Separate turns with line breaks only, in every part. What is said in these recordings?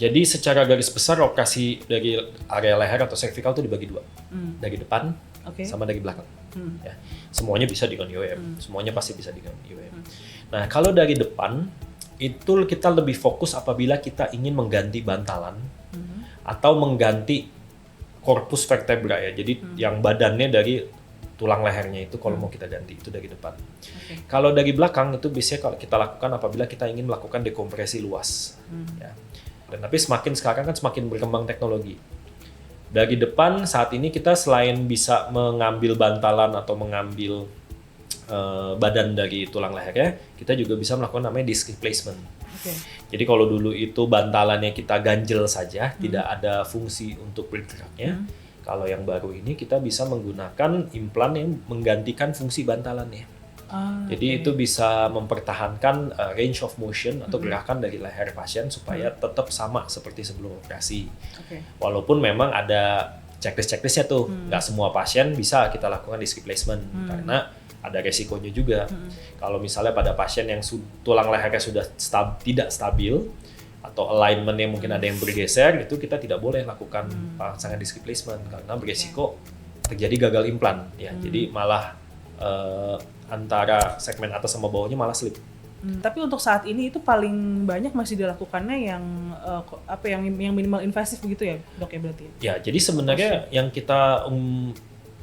Jadi secara garis besar operasi dari area leher atau cervical itu dibagi dua, dari depan sama dari belakang. Ya, semuanya bisa dengan IOM, semuanya pasti bisa dengan IOM. Nah kalau dari depan itu kita lebih fokus apabila kita ingin mengganti bantalan atau mengganti korpus vertebra ya. Jadi yang badannya dari tulang lehernya itu kalau mau kita ganti itu dari depan. Kalau dari belakang itu biasanya kalau kita lakukan apabila kita ingin melakukan dekompresi luas. Ya. Dan tapi sekarang kan semakin berkembang teknologi. Dari depan saat ini kita selain bisa mengambil bantalan atau mengambil badan dari tulang lehernya, kita juga bisa melakukan namanya disc replacement. Jadi kalau dulu itu bantalannya kita ganjel saja, tidak ada fungsi untuk bergeraknya. Kalau yang baru ini kita bisa menggunakan implan yang menggantikan fungsi bantalannya. Jadi itu bisa mempertahankan range of motion atau gerakan dari leher pasien supaya tetap sama seperti sebelum operasi. Walaupun memang ada checklist-checklistnya tuh, nggak semua pasien bisa kita lakukan disc replacement karena ada resikonya juga. Kalau misalnya pada pasien yang tulang lehernya sudah tidak stabil atau alignment-nya mungkin ada yang bergeser, itu kita tidak boleh lakukan pemasangan disc replacement karena beresiko terjadi gagal implan. Ya, jadi malah antara segmen atas sama bawahnya malah slip.
Tapi untuk saat ini itu paling banyak masih dilakukannya yang minimal invasif begitu ya, Dok ya berarti?
Ya, jadi sebenarnya yang kita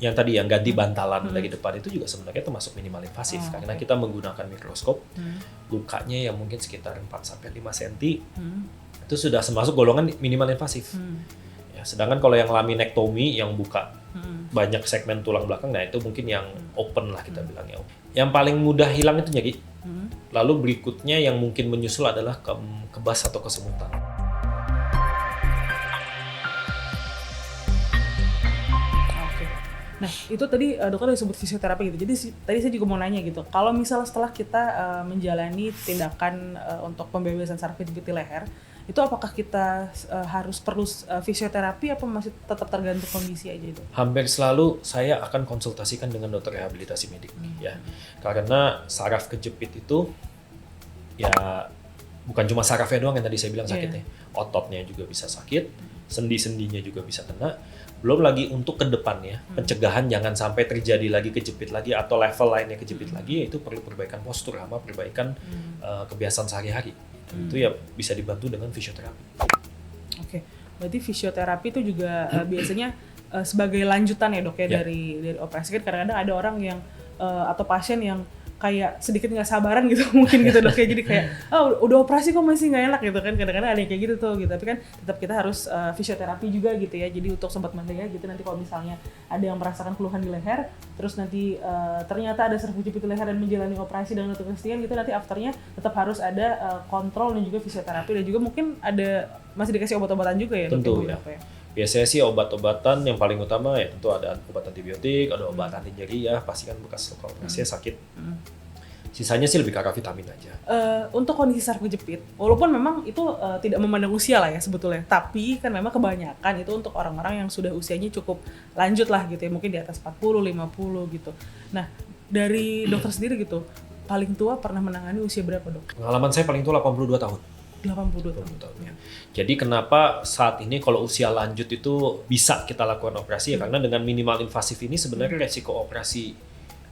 yang tadi yang ganti bantalan dari depan itu juga sebenarnya termasuk minimal invasif karena kita menggunakan mikroskop. Lukanya yang mungkin sekitar 4 sampai 5 cm. Itu sudah termasuk golongan minimal invasif. Ya, sedangkan kalau yang laminektomi yang buka banyak segmen tulang belakang, nah itu mungkin yang open lah kita bilangnya. Yang paling mudah hilang itu nyeri. Lalu berikutnya yang mungkin menyusul adalah kebas atau kesemutan.
Nah itu tadi dokter udah sebut fisioterapi gitu. Jadi tadi saya juga mau nanya gitu. Kalau misalnya setelah kita menjalani tindakan untuk pembebasan saraf kejepit di leher, itu apakah kita harus perlu fisioterapi apa masih tetap tergantung kondisi aja itu?
Hampir selalu saya akan konsultasikan dengan dokter rehabilitasi medik ya. Karena saraf kejepit itu ya bukan cuma sarafnya doang yang tadi saya bilang sakitnya. Ototnya juga bisa sakit, sendi-sendinya juga bisa kena. Belum lagi untuk ke depannya, pencegahan jangan sampai terjadi lagi kejepit lagi atau level lainnya kejepit lagi, itu perlu perbaikan postur sama perbaikan kebiasaan sehari-hari. Itu ya bisa dibantu dengan fisioterapi.
Oke, berarti fisioterapi itu juga biasanya sebagai lanjutan ya dok ya dari operasi. Kan kadang-kadang ada orang yang atau pasien yang kayak sedikit nggak sabaran gitu mungkin gitu dok ya, jadi kayak udah operasi kok masih nggak enak gitu kan, kadang-kadang ada yang kayak gitu tuh gitu. Tapi kan tetap kita harus fisioterapi juga gitu ya, jadi untuk sobat mandega gitu nanti kalau misalnya ada yang merasakan keluhan di leher terus nanti ternyata ada saraf kejepit di leher dan menjalani operasi dengan kepastian gitu, nanti afternya tetap harus ada kontrol dan juga fisioterapi dan juga mungkin ada masih dikasih obat-obatan juga ya dok.
Tentu ya. Biasanya sih obat-obatan yang paling utama ya tentu ada obat antibiotik, ada obat anti nyeri ya, pasti kan bekas kalau operasinya sakit. Sisanya sih lebih ke arah vitamin aja.
Untuk kondisi saraf kejepit, walaupun memang itu tidak memandang usia lah ya sebetulnya, tapi kan memang kebanyakan itu untuk orang-orang yang sudah usianya cukup lanjut lah gitu ya, mungkin di atas 40, 50 gitu. Nah, dari dokter sendiri gitu, paling tua pernah menangani usia berapa dok?
Pengalaman saya paling tua 82 tahun.
82 tahun
ya. Jadi kenapa saat ini kalau usia lanjut itu bisa kita lakukan operasi ya karena dengan minimal invasif ini sebenarnya resiko operasi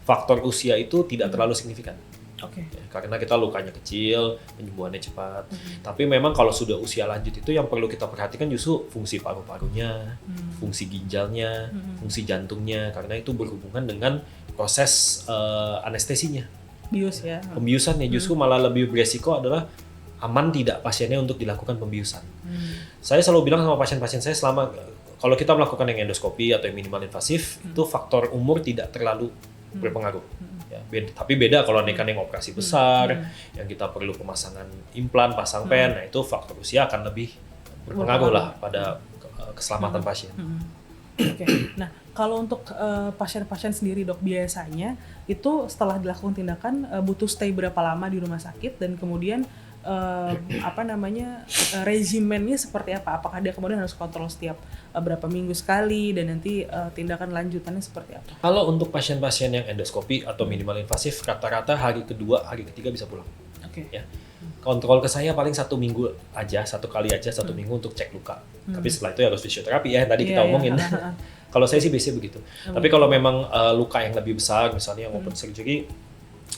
faktor usia itu tidak terlalu signifikan. Ya, karena kita lukanya kecil, penyembuhannya cepat. Tapi memang kalau sudah usia lanjut itu yang perlu kita perhatikan justru fungsi paru-parunya, fungsi ginjalnya, fungsi jantungnya, karena itu berhubungan dengan proses anestesinya.
Bius ya.
Pembiusannya justru malah lebih beresiko adalah aman tidak pasiennya untuk dilakukan pembiusan. Saya selalu bilang sama pasien-pasien saya selama kalau kita melakukan yang endoskopi atau yang minimal invasif itu faktor umur tidak terlalu berpengaruh. Ya, tapi beda kalau nekan yang operasi besar, yang kita perlu pemasangan implan, pasang pen, nah itu faktor usia akan lebih berpengaruh lah pada keselamatan pasien.
Nah kalau untuk pasien-pasien sendiri dok, biasanya itu setelah dilakukan tindakan butuh stay berapa lama di rumah sakit dan kemudian regimennya seperti apa? Apakah dia kemudian harus kontrol setiap berapa minggu sekali dan nanti tindakan lanjutannya seperti apa?
Kalau untuk pasien-pasien yang endoskopi atau minimal invasif, rata-rata hari kedua, hari ketiga bisa pulang. Ya. Kontrol ke saya paling 1 minggu aja, 1 kali aja 1 minggu untuk cek luka. Tapi setelah itu harus fisioterapi ya, tadi kita omongin. Kalau saya sih biasanya begitu. Tapi kalau memang luka yang lebih besar, misalnya yang open surgery,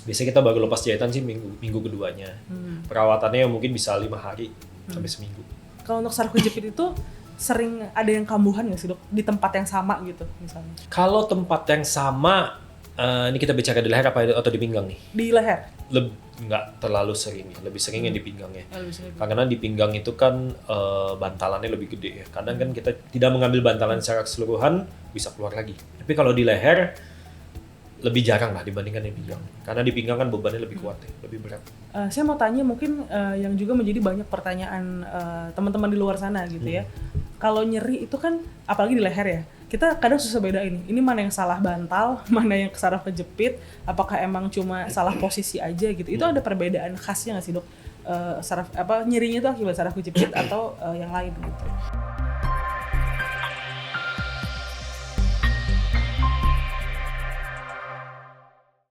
biasanya kita baru lepas jahitan sih minggu keduanya. Perawatannya mungkin bisa 5 hari sampai seminggu.
Kalau untuk saraf kejepit itu sering ada yang kambuhan nggak sih dok? Di tempat yang sama gitu misalnya?
Kalau tempat yang sama, ini kita bicara di leher atau di pinggang nih?
Di leher?
Nggak terlalu sering ya, lebih sering yang di pinggang ya. Karena di pinggang itu kan bantalannya lebih gede ya. Kadang kan kita tidak mengambil bantalan secara keseluruhan, bisa keluar lagi. Tapi kalau di leher, lebih jarang lah dibandingkan di pinggang. Karena di pinggang kan bebannya lebih kuat ya, lebih berat.
Saya mau tanya mungkin yang juga menjadi banyak pertanyaan teman-teman di luar sana gitu ya. Kalau nyeri itu kan, apalagi di leher ya, kita kadang susah bedain ini mana yang salah bantal, mana yang saraf kejepit, apakah emang cuma salah posisi aja gitu. Itu ada perbedaan khasnya nggak sih dok? Nyerinya itu akibat saraf kejepit atau yang lain gitu?